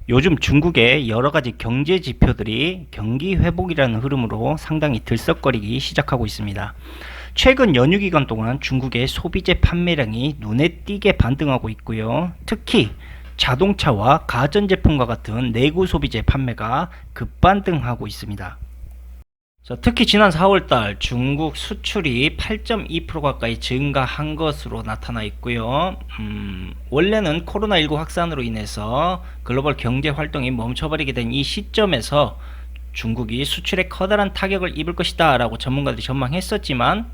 요즘 중국의 여러가지 경제 지표들이 경기 회복이라는 흐름으로 상당히 들썩거리기 시작하고 있습니다. 최근 연휴 기간 동안 중국의 소비재 판매량이 눈에 띄게 반등하고 있고요. 특히 자동차와 가전제품과 같은 내구 소비재 판매가 급반등하고 있습니다. 특히 지난 4월달 중국 수출이 8.2% 가까이 증가한 것으로 나타나 있고요. 원래는 코로나19 확산으로 인해서 글로벌 경제 활동이 멈춰버리게 된 이 시점에서 중국이 수출에 커다란 타격을 입을 것이다 라고 전문가들이 전망했었지만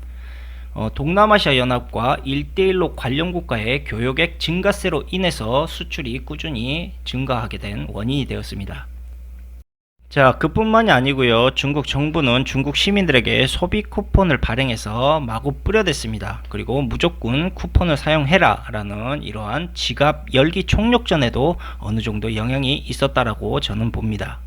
동남아시아 연합과 1대1로 관련 국가의 교역액 증가세로 인해서 수출이 꾸준히 증가하게 된 원인이 되었습니다. 자, 그뿐만이 아니고요. 중국 정부는 중국 시민들에게 소비 쿠폰을 발행해서 마구 뿌려댔습니다. 그리고 무조건 쿠폰을 사용해라 라는 이러한 지갑 열기 총력전에도 어느 정도 영향이 있었다라고 저는 봅니다.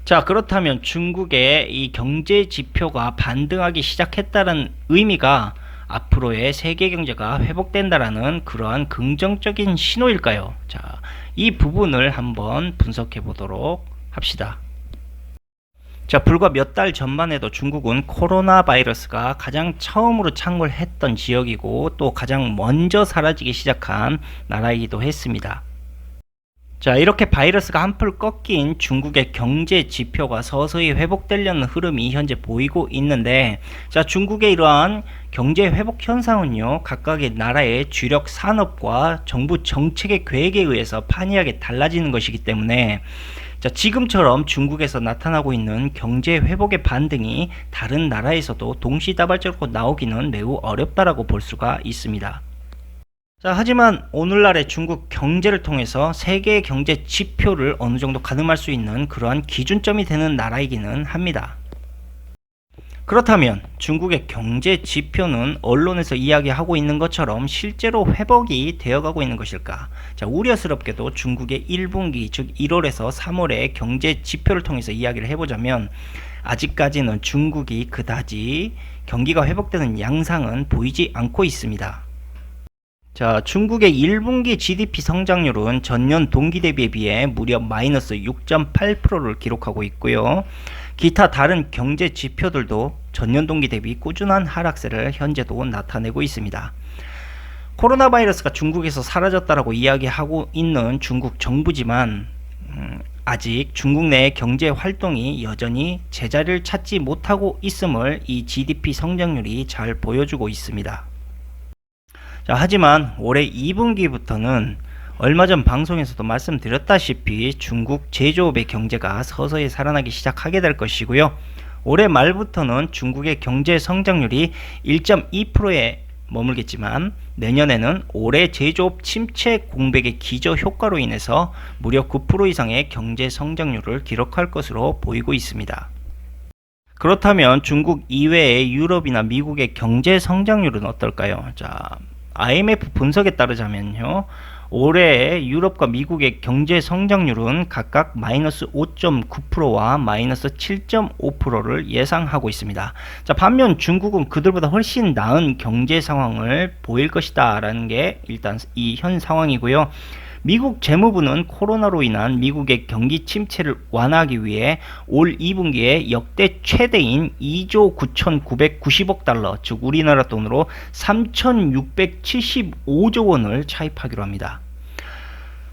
자, 그렇다면 중국의 이 경제 지표가 반등하기 시작했다는 의미가 앞으로의 세계 경제가 회복된다라는 그러한 긍정적인 신호일까요? 자, 이 부분을 한번 분석해 보도록 합시다. 자, 불과 몇 달 전만 해도 중국은 코로나 바이러스가 가장 처음으로 창궐했던 지역이고 또 가장 먼저 사라지기 시작한 나라이기도 했습니다. 자, 이렇게 바이러스가 한풀 꺾인 중국의 경제 지표가 서서히 회복되려는 흐름이 현재 보이고 있는데, 자, 중국의 이러한 경제 회복 현상은요, 각각의 나라의 주력 산업과 정부 정책의 계획에 의해서 판이하게 달라지는 것이기 때문에, 자, 지금처럼 중국에서 나타나고 있는 경제 회복의 반등이 다른 나라에서도 동시다발적으로 나오기는 매우 어렵다라고 볼 수가 있습니다. 자, 하지만 오늘날의 중국 경제를 통해서 세계 경제 지표를 어느 정도 가늠할 수 있는 그러한 기준점이 되는 나라이기는 합니다. 그렇다면 중국의 경제 지표는 언론에서 이야기하고 있는 것처럼 실제로 회복이 되어가고 있는 것일까? 자, 우려스럽게도 중국의 1분기 즉 1월에서 3월의 경제 지표를 통해서 이야기를 해보자면 아직까지는 중국이 그다지 경기가 회복되는 양상은 보이지 않고 있습니다. 자, 중국의 1분기 GDP 성장률은 전년 동기 대비에 비해 무려 마이너스 6.8%를 기록하고 있고요. 기타 다른 경제 지표들도 전년 동기 대비 꾸준한 하락세를 현재도 나타내고 있습니다. 코로나 바이러스가 중국에서 사라졌다라고 이야기하고 있는 중국 정부지만 아직 중국 내 경제 활동이 여전히 제자리를 찾지 못하고 있음을 이 GDP 성장률이 잘 보여주고 있습니다. 자, 하지만 올해 2분기부터는 얼마 전 방송에서도 말씀드렸다시피 중국 제조업의 경제가 서서히 살아나기 시작하게 될 것이고요. 올해 말부터는 중국의 경제 성장률이 1.2%에 머물겠지만 내년에는 올해 제조업 침체 공백의 기저 효과로 인해서 무려 9% 이상의 경제 성장률을 기록할 것으로 보이고 있습니다. 그렇다면 중국 이외의 유럽이나 미국의 경제 성장률은 어떨까요? 자, IMF 분석에 따르자면요, 올해 유럽과 미국의 경제 성장률은 각각 마이너스 5.9%와 마이너스 7.5%를 예상하고 있습니다. 자, 반면 중국은 그들보다 훨씬 나은 경제 상황을 보일 것이다 라는 게 일단 이 현 상황이고요. 미국 재무부는 코로나로 인한 미국의 경기 침체를 완화하기 위해 올 2분기에 역대 최대인 2조 9,990억 달러, 즉 우리나라 돈으로 3,675조 원을 차입하기로 합니다.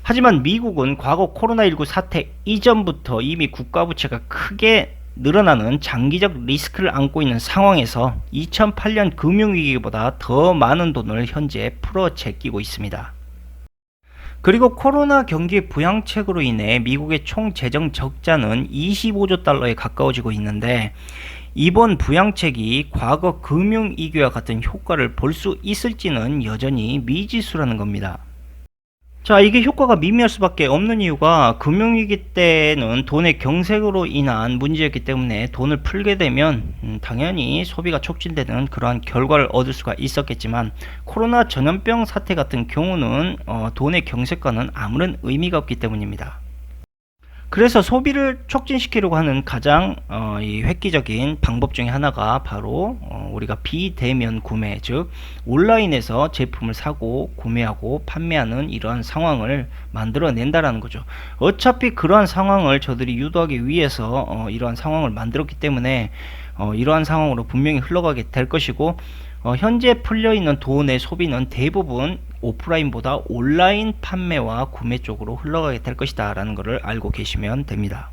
하지만 미국은 과거 코로나19 사태 이전부터 이미 국가부채가 크게 늘어나는 장기적 리스크를 안고 있는 상황에서 2008년 금융위기보다 더 많은 돈을 현재 풀어 제끼고 있습니다. 그리고 코로나 경기 부양책으로 인해 미국의 총 재정 적자는 25조 달러에 가까워지고 있는데 이번 부양책이 과거 금융위기와 같은 효과를 볼 수 있을지는 여전히 미지수라는 겁니다. 자, 이게 효과가 미미할 수밖에 없는 이유가 금융위기 때는 돈의 경색으로 인한 문제였기 때문에 돈을 풀게 되면 당연히 소비가 촉진되는 그러한 결과를 얻을 수가 있었겠지만 코로나 전염병 사태 같은 경우는 돈의 경색과는 아무런 의미가 없기 때문입니다. 그래서 소비를 촉진시키려고 하는 가장 이 획기적인 방법 중에 하나가 바로 우리가 비대면 구매, 즉 온라인에서 제품을 사고 구매하고 판매하는 이러한 상황을 만들어낸다라는 거죠. 어차피 그러한 상황을 저들이 유도하기 위해서 이러한 상황을 만들었기 때문에 이러한 상황으로 분명히 흘러가게 될 것이고, 현재 풀려있는 돈의 소비는 대부분 오프라인보다 온라인 판매와 구매 쪽으로 흘러가게 될 것이다 라는 것을 알고 계시면 됩니다.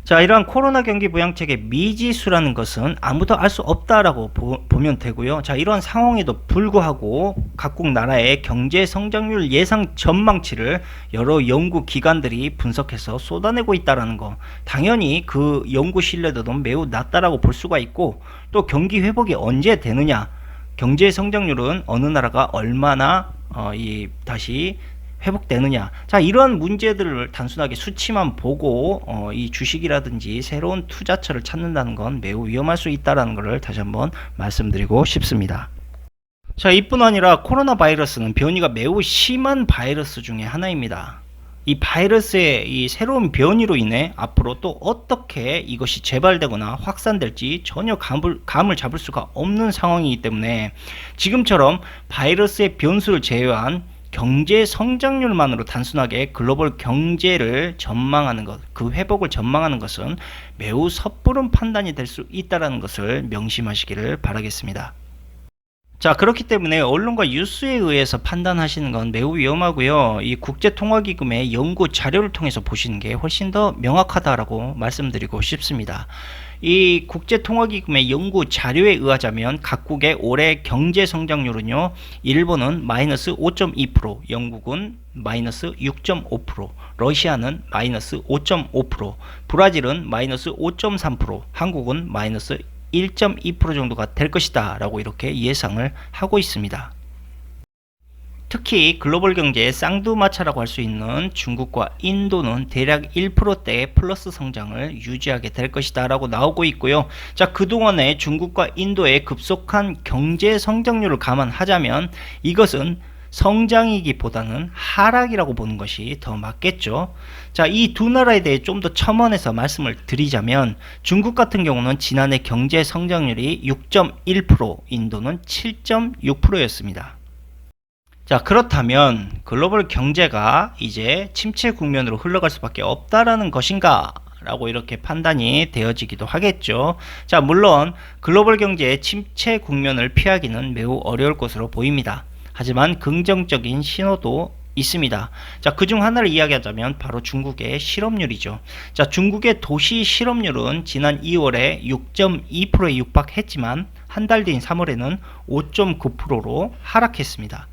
자, 이러한 코로나 경기 부양책의 미지수라는 것은 아무도 알 수 없다라고 보면 되고요. 자, 이러한 상황에도 불구하고 각국 나라의 경제 성장률 예상 전망치를 여러 연구 기관들이 분석해서 쏟아내고 있다라는 거, 당연히 그 연구 신뢰도는 매우 낮다라고 볼 수가 있고, 또 경기 회복이 언제 되느냐, 경제 성장률은 어느 나라가 얼마나 다시 회복되느냐, 자, 이런 문제들을 단순하게 수치만 보고 이 주식이라든지 새로운 투자처를 찾는다는 건 매우 위험할 수 있다는 것을 다시 한번 말씀드리고 싶습니다. 자, 이뿐 아니라 코로나 바이러스는 변이가 매우 심한 바이러스 중에 하나입니다. 이 바이러스의 이 새로운 변이로 인해 앞으로 또 어떻게 이것이 재발되거나 확산될지 전혀 감을 잡을 수가 없는 상황이기 때문에, 지금처럼 바이러스의 변수를 제외한 경제 성장률만으로 단순하게 글로벌 경제를 전망하는 것, 그 회복을 전망하는 것은 매우 섣부른 판단이 될 수 있다는 것을 명심하시기를 바라겠습니다. 자, 그렇기 때문에 언론과 뉴스에 의해서 판단하시는 건 매우 위험하고요. 이 국제통화기금의 연구 자료를 통해서 보시는 게 훨씬 더 명확하다라고 말씀드리고 싶습니다. 이 국제통화기금의 연구 자료에 의하자면 각국의 올해 경제 성장률은요, 일본은 마이너스 5.2%, 영국은 마이너스 6.5%, 러시아는 마이너스 5.5%, 브라질은 마이너스 5.3%, 한국은 마이너스 1.2% 정도가 될 것이다 라고 이렇게 예상을 하고 있습니다. 특히 글로벌 경제의 쌍두마차라고 할 수 있는 중국과 인도는 대략 1%대의 플러스 성장을 유지하게 될 것이다 라고 나오고 있고요. 자, 그동안의 중국과 인도의 급속한 경제 성장률을 감안하자면 이것은 성장이기보다는 하락이라고 보는 것이 더 맞겠죠. 자, 이 두 나라에 대해 좀 더 첨언해서 말씀을 드리자면, 중국 같은 경우는 지난해 경제 성장률이 6.1%, 인도는 7.6%였습니다. 자, 그렇다면 글로벌 경제가 이제 침체 국면으로 흘러갈 수밖에 없다라는 것인가? 라고 이렇게 판단이 되어지기도 하겠죠. 자, 물론 글로벌 경제의 침체 국면을 피하기는 매우 어려울 것으로 보입니다. 하지만 긍정적인 신호도 있습니다. 자, 그중 하나를 이야기하자면 바로 중국의 실업률이죠. 자, 중국의 도시 실업률은 지난 2월에 6.2%에 육박했지만 한 달 뒤인 3월에는 5.9%로 하락했습니다.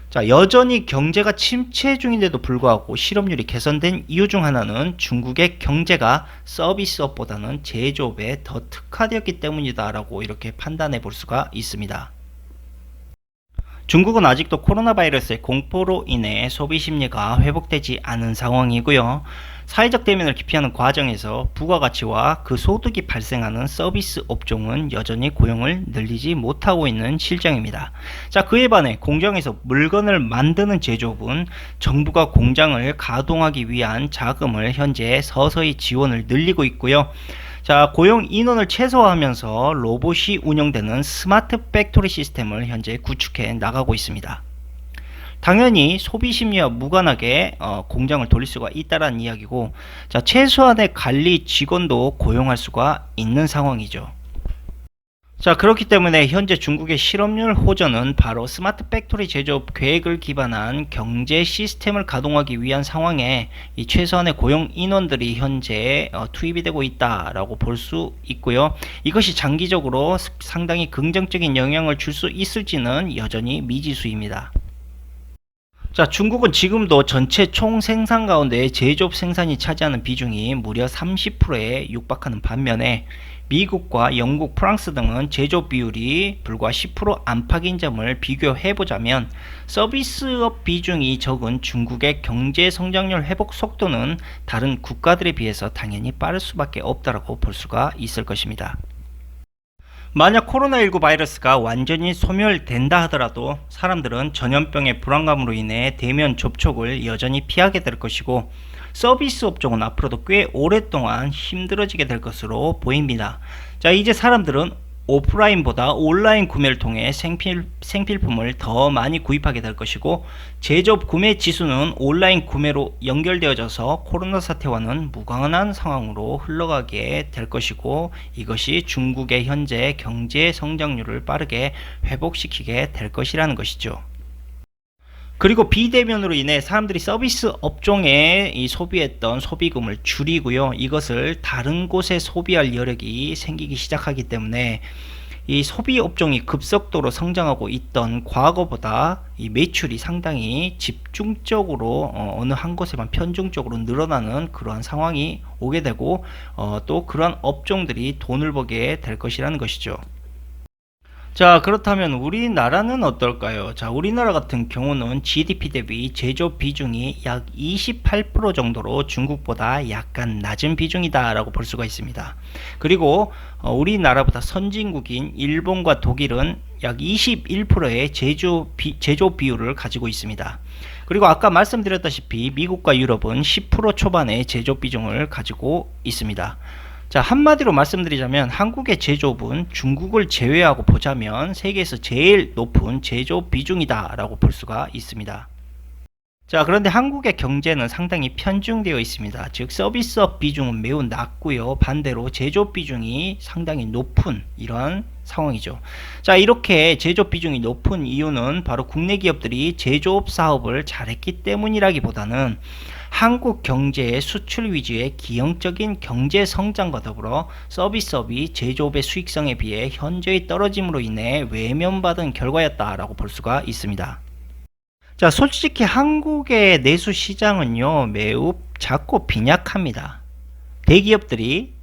자, 여전히 경제가 침체 중인데도 불구하고 실업률이 개선된 이유 중 하나는 중국의 경제가 서비스업보다는 제조업에 더 특화되었기 때문이다 라고 이렇게 판단해 볼 수가 있습니다. 중국은 아직도 코로나 바이러스의 공포로 인해 소비 심리가 회복되지 않은 상황이고요. 사회적 대면을 기피하는 과정에서 부가가치와 그 소득이 발생하는 서비스 업종은 여전히 고용을 늘리지 못하고 있는 실정입니다. 자, 그에 반해 공장에서 물건을 만드는 제조업은 정부가 공장을 가동하기 위한 자금을 현재 서서히 지원을 늘리고 있고요. 자, 고용 인원을 최소화하면서 로봇이 운영되는 스마트 팩토리 시스템을 현재 구축해 나가고 있습니다. 당연히 소비 심리와 무관하게 공장을 돌릴 수가 있다는 이야기고, 자, 최소한의 관리 직원도 고용할 수가 있는 상황이죠. 자, 그렇기 때문에 현재 중국의 실업률 호전은 바로 스마트 팩토리 제조업 계획을 기반한 경제 시스템을 가동하기 위한 상황에 이 최소한의 고용 인원들이 현재 투입이 되고 있다라고 볼 수 있고요. 이것이 장기적으로 상당히 긍정적인 영향을 줄 수 있을지는 여전히 미지수입니다. 자, 중국은 지금도 전체 총 생산 가운데 제조업 생산이 차지하는 비중이 무려 30%에 육박하는 반면에 미국과 영국, 프랑스 등은 제조업 비율이 불과 10% 안팎인 점을 비교해보자면 서비스업 비중이 적은 중국의 경제 성장률 회복 속도는 다른 국가들에 비해서 당연히 빠를 수밖에 없다고 볼 수가 있을 것입니다. 만약 코로나19 바이러스가 완전히 소멸된다 하더라도 사람들은 전염병의 불안감으로 인해 대면 접촉을 여전히 피하게 될 것이고, 서비스 업종은 앞으로도 꽤 오랫동안 힘들어지게 될 것으로 보입니다. 자, 이제 사람들은 오프라인보다 온라인 구매를 통해 생필품을 더 많이 구입하게 될 것이고, 제조업 구매 지수는 온라인 구매로 연결되어져서 코로나 사태와는 무관한 상황으로 흘러가게 될 것이고, 이것이 중국의 현재 경제 성장률을 빠르게 회복시키게 될 것이라는 것이죠. 그리고 비대면으로 인해 사람들이 서비스 업종에 소비했던 소비금을 줄이고요. 이것을 다른 곳에 소비할 여력이 생기기 시작하기 때문에 이 소비 업종이 급속도로 성장하고 있던 과거보다 이 매출이 상당히 집중적으로 어느 한 곳에만 편중적으로 늘어나는 그러한 상황이 오게 되고, 또 그러한 업종들이 돈을 벌게 될 것이라는 것이죠. 자, 그렇다면 우리나라는 어떨까요? 자, 우리나라 같은 경우는 GDP 대비 제조업 비중이 약 28% 정도로 중국보다 약간 낮은 비중이다 라고 볼 수가 있습니다. 그리고 우리나라보다 선진국인 일본과 독일은 약 21%의 제조업 비율을 가지고 있습니다. 그리고 아까 말씀드렸다시피 미국과 유럽은 10% 초반의 제조업 비중을 가지고 있습니다. 자, 한마디로 말씀드리자면 한국의 제조업은 중국을 제외하고 보자면 세계에서 제일 높은 제조업 비중이다 라고 볼 수가 있습니다. 자, 그런데 한국의 경제는 상당히 편중되어 있습니다. 즉 서비스업 비중은 매우 낮고요, 반대로 제조업 비중이 상당히 높은 이런 상황이죠. 자, 이렇게 제조업 비중이 높은 이유는 바로 국내 기업들이 제조업 사업을 잘했기 때문이라기보다는 한국 경제의 수출 위주의 기형적인 경제 성장과 더불어 서비스업이 제조업의 수익성에 비해 현저히 떨어짐으로 인해 외면받은 결과였다라고 볼 수가 있습니다. 자, 솔직히 한국의 내수 시장은요, 매우 작고 빈약합니다. 대기업들이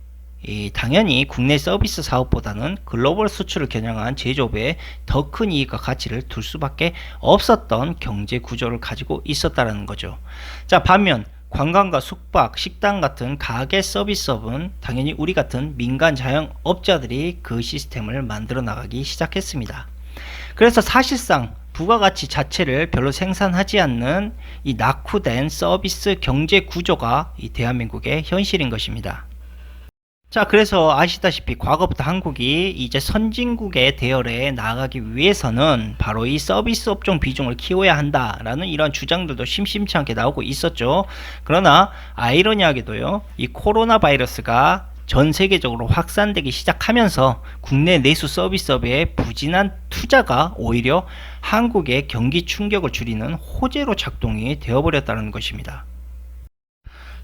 당연히 국내 서비스 사업보다는 글로벌 수출을 겨냥한 제조업에 더 큰 이익과 가치를 둘 수밖에 없었던 경제 구조를 가지고 있었다는 거죠. 자, 반면 관광과 숙박, 식당 같은 가게 서비스업은 당연히 우리 같은 민간 자영업자들이 그 시스템을 만들어 나가기 시작했습니다. 그래서 사실상 부가가치 자체를 별로 생산하지 않는 이 낙후된 서비스 경제 구조가 이 대한민국의 현실인 것입니다. 자, 그래서 아시다시피 과거부터 한국이 이제 선진국의 대열에 나아가기 위해서는 바로 이 서비스 업종 비중을 키워야 한다라는 이런 주장들도 심심치 않게 나오고 있었죠. 그러나 아이러니하게도요, 이 코로나 바이러스가 전 세계적으로 확산되기 시작하면서 국내 내수 서비스업의 부진한 투자가 오히려 한국의 경기 충격을 줄이는 호재로 작동이 되어버렸다는 것입니다.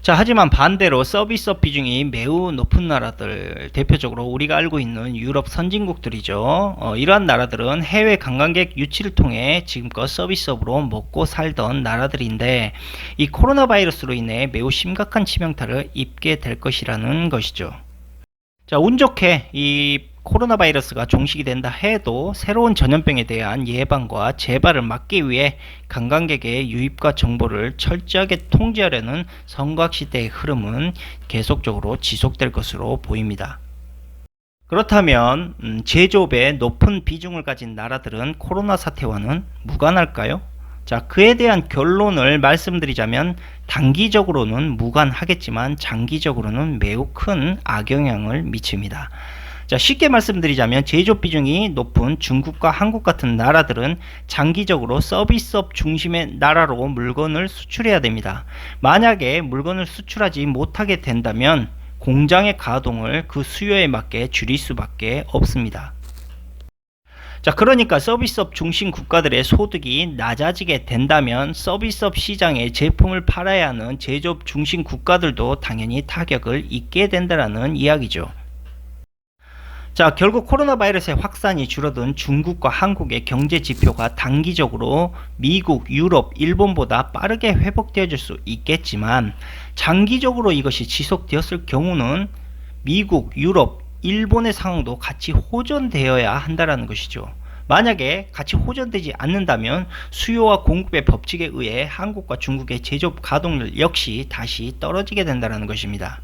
자, 하지만 반대로 서비스업 비중이 매우 높은 나라들, 대표적으로 우리가 알고 있는 유럽 선진국들이죠. 이러한 나라들은 해외 관광객 유치를 통해 지금껏 서비스업으로 먹고 살던 나라들인데, 이 코로나 바이러스로 인해 매우 심각한 치명타를 입게 될 것이라는 것이죠. 자, 운 좋게 이 코로나 바이러스가 종식이 된다 해도 새로운 전염병에 대한 예방과 재발을 막기 위해 관광객의 유입과 정보를 철저하게 통제하려는 성곽시대의 흐름은 계속적으로 지속될 것으로 보입니다. 그렇다면 제조업의 높은 비중을 가진 나라들은 코로나 사태와는 무관할까요? 자, 그에 대한 결론을 말씀드리자면 단기적으로는 무관하겠지만 장기적으로는 매우 큰 악영향을 미칩니다. 자, 쉽게 말씀드리자면 제조업 비중이 높은 중국과 한국 같은 나라들은 장기적으로 서비스업 중심의 나라로 물건을 수출해야 됩니다. 만약에 물건을 수출하지 못하게 된다면 공장의 가동을 그 수요에 맞게 줄일 수밖에 없습니다. 자, 그러니까 서비스업 중심 국가들의 소득이 낮아지게 된다면 서비스업 시장에 제품을 팔아야 하는 제조업 중심 국가들도 당연히 타격을 입게 된다는 이야기죠. 자, 결국 코로나 바이러스의 확산이 줄어든 중국과 한국의 경제 지표가 단기적으로 미국, 유럽, 일본보다 빠르게 회복되어질 수 있겠지만 장기적으로 이것이 지속되었을 경우는 미국, 유럽, 일본의 상황도 같이 호전되어야 한다는 것이죠. 만약에 같이 호전되지 않는다면 수요와 공급의 법칙에 의해 한국과 중국의 제조업 가동률 역시 다시 떨어지게 된다는 것입니다.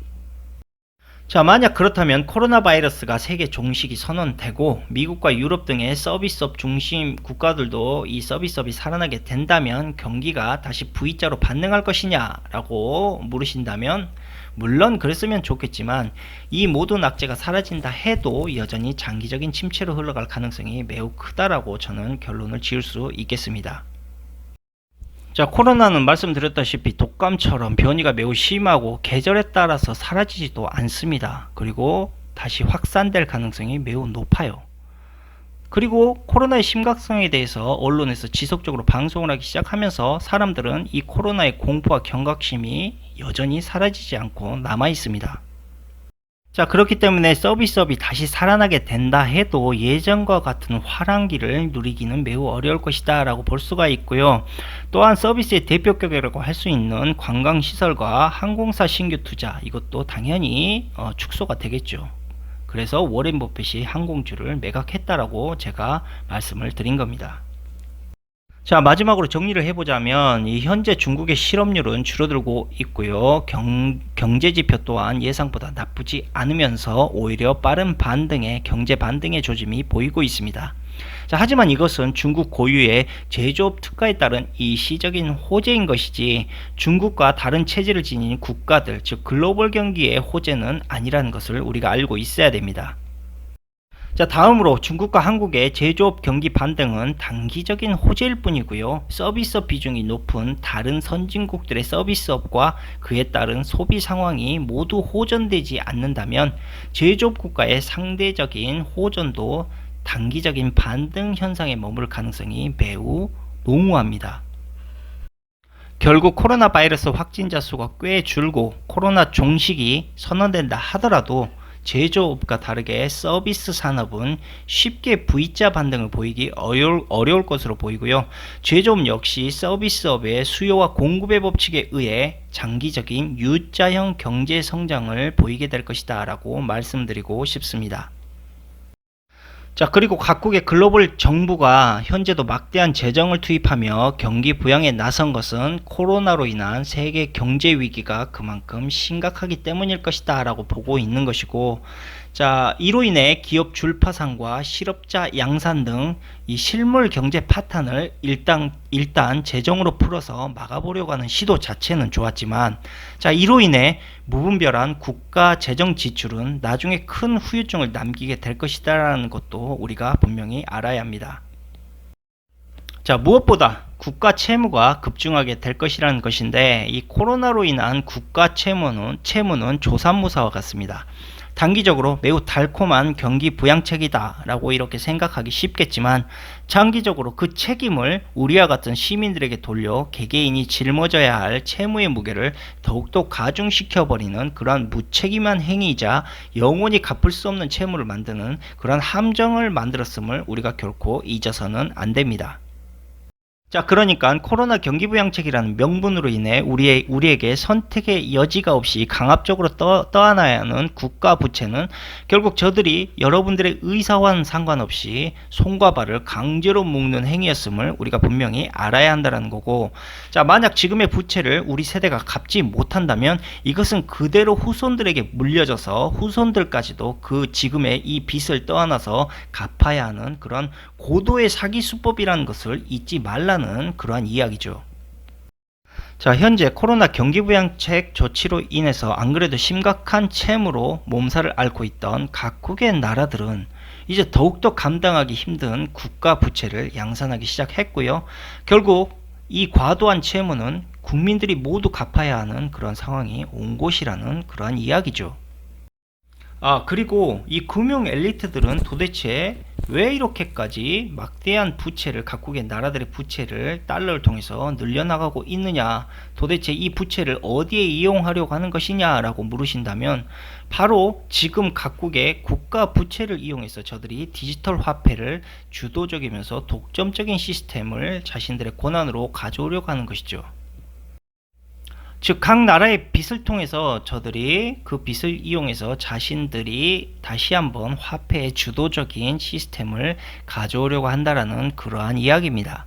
자, 만약 그렇다면 코로나 바이러스가 세계 종식이 선언되고 미국과 유럽 등의 서비스업 중심 국가들도 이 서비스업이 살아나게 된다면 경기가 다시 V자로 반등할 것이냐라고 물으신다면 물론 그랬으면 좋겠지만 이 모든 악재가 사라진다 해도 여전히 장기적인 침체로 흘러갈 가능성이 매우 크다라고 저는 결론을 지을 수 있겠습니다. 자, 코로나는 말씀드렸다시피 독감처럼 변이가 매우 심하고 계절에 따라서 사라지지도 않습니다. 그리고 다시 확산될 가능성이 매우 높아요. 그리고 코로나의 심각성에 대해서 언론에서 지속적으로 방송을 하기 시작하면서 사람들은 이 코로나의 공포와 경각심이 여전히 사라지지 않고 남아 있습니다. 자, 그렇기 때문에 서비스업이 다시 살아나게 된다 해도 예전과 같은 화랑기를 누리기는 매우 어려울 것이다 라고 볼 수가 있고요. 또한 서비스의 대표격이라고 할 수 있는 관광시설과 항공사 신규 투자, 이것도 당연히 축소가 되겠죠. 그래서 워렌 버핏이 항공주를 매각했다라고 제가 말씀을 드린 겁니다. 자, 마지막으로 정리를 해보자면 이 현재 중국의 실업률은 줄어들고 있고요. 경제지표 또한 예상보다 나쁘지 않으면서 오히려 빠른 반등의 경제 반등의 조짐이 보이고 있습니다. 자, 하지만 이것은 중국 고유의 제조업 특가에 따른 일시적인 호재인 것이지 중국과 다른 체제를 지닌 국가들, 즉 글로벌 경기의 호재는 아니라는 것을 우리가 알고 있어야 됩니다. 자, 다음으로 중국과 한국의 제조업 경기 반등은 단기적인 호재일 뿐이고요. 서비스업 비중이 높은 다른 선진국들의 서비스업과 그에 따른 소비 상황이 모두 호전되지 않는다면 제조업 국가의 상대적인 호전도 단기적인 반등 현상에 머물 가능성이 매우 농후합니다. 결국 코로나 바이러스 확진자 수가 꽤 줄고 코로나 종식이 선언된다 하더라도 제조업과 다르게 서비스 산업은 쉽게 V자 반등을 보이기 어려울 것으로 보이고요. 제조업 역시 서비스업의 수요와 공급의 법칙에 의해 장기적인 U자형 경제 성장을 보이게 될 것이다 라고 말씀드리고 싶습니다. 자, 그리고 각국의 글로벌 정부가 현재도 막대한 재정을 투입하며 경기 부양에 나선 것은 코로나로 인한 세계 경제 위기가 그만큼 심각하기 때문일 것이다 라고 보고 있는 것이고, 자, 이로 인해 기업 줄파상과 실업자 양산 등 이 실물 경제 파탄을 일단 재정으로 풀어서 막아보려고 하는 시도 자체는 좋았지만, 자, 이로 인해 무분별한 국가 재정 지출은 나중에 큰 후유증을 남기게 될 것이다 라는 것도 우리가 분명히 알아야 합니다. 자, 무엇보다 국가 채무가 급증하게 될 것이라는 것인데 이 코로나로 인한 국가 채무는 조삼모사와 같습니다. 단기적으로 매우 달콤한 경기 부양책이다 라고 이렇게 생각하기 쉽겠지만 장기적으로 그 책임을 우리와 같은 시민들에게 돌려 개개인이 짊어져야 할 채무의 무게를 더욱더 가중시켜버리는 그러한 무책임한 행위이자 영원히 갚을 수 없는 채무를 만드는 그러한 함정을 만들었음을 우리가 결코 잊어서는 안 됩니다. 자, 그러니까 코로나 경기부양책이라는 명분으로 인해 우리에게 선택의 여지가 없이 강압적으로 떠안아야 하는 국가 부채는 결국 저들이 여러분들의 의사와는 상관없이 손과 발을 강제로 묶는 행위였음을 우리가 분명히 알아야 한다는 거고, 자, 만약 지금의 부채를 우리 세대가 갚지 못한다면 이것은 그대로 후손들에게 물려져서 후손들까지도 그 지금의 이 빚을 떠안아서 갚아야 하는 그런 고도의 사기 수법이라는 것을 잊지 말라는 그러한 이야기죠. 자, 현재 코로나 경기부양책 조치로 인해서 안 그래도 심각한 채무로 몸살을 앓고 있던 각국의 나라들은 이제 더욱더 감당하기 힘든 국가 부채를 양산하기 시작했고요. 결국 이 과도한 채무는 국민들이 모두 갚아야 하는 그런 상황이 온 것이라는 그러한 이야기죠. 그리고 이 금융 엘리트들은 도대체 왜 이렇게까지 막대한 부채를, 각국의 나라들의 부채를 달러를 통해서 늘려나가고 있느냐, 도대체 이 부채를 어디에 이용하려고 하는 것이냐 라고 물으신다면 바로 지금 각국의 국가 부채를 이용해서 저들이 디지털 화폐를 주도적이면서 독점적인 시스템을 자신들의 권한으로 가져오려고 하는 것이죠. 즉, 각 나라의 빚을 통해서 저들이 그 빚을 이용해서 자신들이 다시 한번 화폐의 주도적인 시스템을 가져오려고 한다라는 그러한 이야기입니다.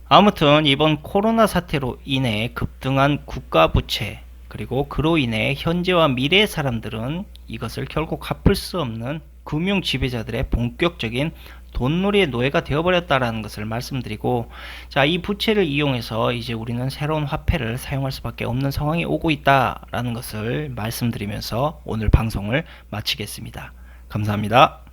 아무튼 이번 코로나 사태로 인해 급등한 국가 부채, 그리고 그로 인해 현재와 미래의 사람들은 이것을 결국 갚을 수 없는 금융 지배자들의 본격적인 돈놀이의 노예가 되어버렸다라는 것을 말씀드리고, 자, 이 부채를 이용해서 이제 우리는 새로운 화폐를 사용할 수밖에 없는 상황이 오고 있다라는 것을 말씀드리면서 오늘 방송을 마치겠습니다. 감사합니다.